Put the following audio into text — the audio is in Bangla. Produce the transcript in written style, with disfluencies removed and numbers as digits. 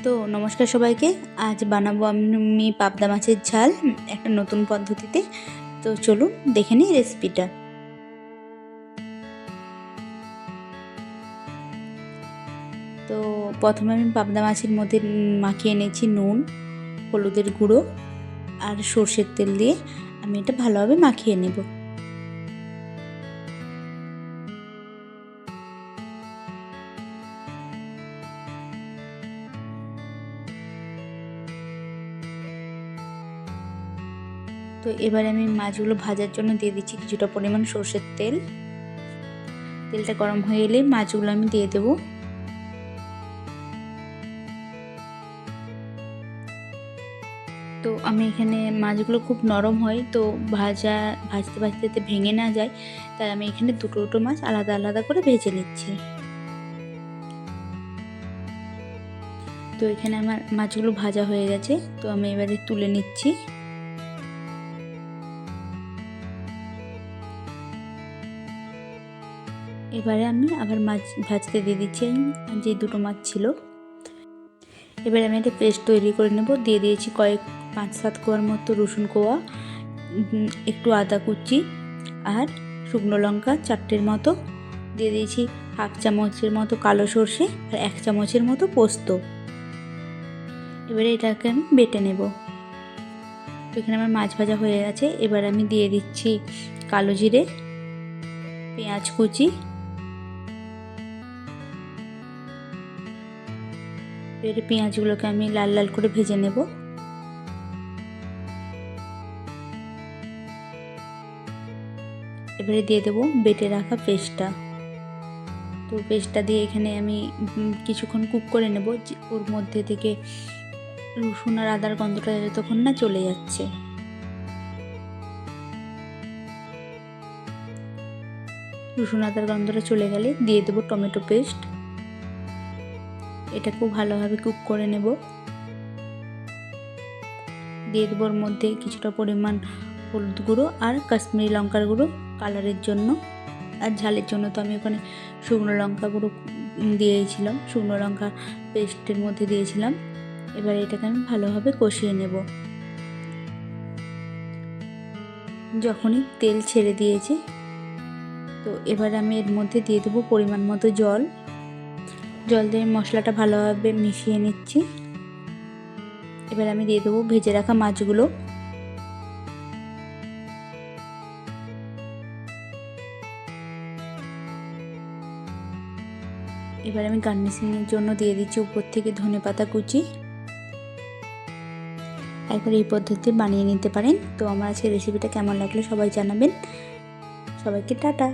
তো নমস্কার সবাইকে। আজ বানাবো আমি পাবদা মাছের ঝাল একটা নতুন পদ্ধতিতে। তো চলুন দেখে নিই রেসিপিটা। তো প্রথমে আমি পাবদা মাছের মধ্যে মাখিয়ে নিয়েছি নুন, হলুদের গুঁড়ো আর সর্ষের তেল দিয়ে আমি এটা ভালোভাবে মাখিয়ে নেব। তো এবারে আমি মাছগুলো ভাজার জন্য দিয়ে দিচ্ছি কিছুটা পরিমাণ সর্ষের তেল। তেলটা গরম হয়ে এলে মাছগুলো আমি দিয়ে দেবো। তো আমি এখানে মাছগুলো খুব নরম হয়, তো ভাজতে ভাজতে ভেঙে না যায়, তাই আমি এখানে দুটো মাছ আলাদা আলাদা করে ভেজে নিচ্ছি। তো এখানে আমার মাছগুলো ভাজা হয়ে গেছে, তো আমি এবারে তুলে নিচ্ছি। এবারে আমি আবার মাছ ভাজতে দিয়ে দিচ্ছি যে দুটো মাছ ছিল। এবারে আমি একটা পেস্ট তৈরি করে নেব। দিয়ে দিয়েছি 5-7 কোয়ার মতো রসুন কোয়া, একটু আদা কুচি আর শুকনো লঙ্কা 4টের মতো, দিয়ে দিয়েছি 1/2 চামচের মতো কালো সর্ষে আর 1 চামচের মতো পোস্ত। এবারে এটাকে আমি বেটে নেব। তো এখানে আমার মাছ ভাজা হয়ে গেছে। এবার আমি দিয়ে দিচ্ছি কালো জিরে, পেঁয়াজ কুচি, এবারে পেঁয়াজগুলোকে আমি লাল লাল করে ভেজে নেব। এবারে দিয়ে দেবো বেটে রাখা পেস্টটা। তো পেস্টটা দিয়ে এখানে আমি কিছুক্ষণ কুক করে নেব। ওর মধ্যে থেকে রসুন আর আদার গন্ধটা যতক্ষণ না চলে যাচ্ছে। রসুন আদার গন্ধটা চলে গেলে দিয়ে দেবো টমেটো পেস্ট। এটা খুব ভালোভাবে কুক করে নেব। দিয়ে দেবো ওর মধ্যে কিছুটা পরিমাণ হলুদ গুঁড়ো আর কাশ্মীরি লঙ্কার গুঁড়ো কালারের জন্য, আর ঝালের জন্য তো আমি ওখানে শুকনো লঙ্কা গুঁড়ো দিয়েছিলাম, শুকনো লঙ্কা পেস্টের মধ্যে দিয়েছিলাম। এবার এটাকে আমি ভালোভাবে কষিয়ে নেব। যখনই তেল ছেড়ে দিয়েছে, তো এবার আমি এর মধ্যে দিয়ে দেবো পরিমাণ মতো জল দিয়ে মশলাটা ভালোভাবে মিশিয়ে নিচ্ছি। এবার আমি দিয়ে দেবো ভেজে রাখা মাছগুলো। এবার আমি গার্নিশিংয়ের জন্য দিয়ে দিচ্ছি উপর থেকে ধনেপাতা কুচি। একবার এই পদ্ধতিতে বানিয়ে নিতে পারেন। তো আমার আজকের রেসিপিটা কেমন লাগলো সবাই জানাবেন। সবাইকে টাটা।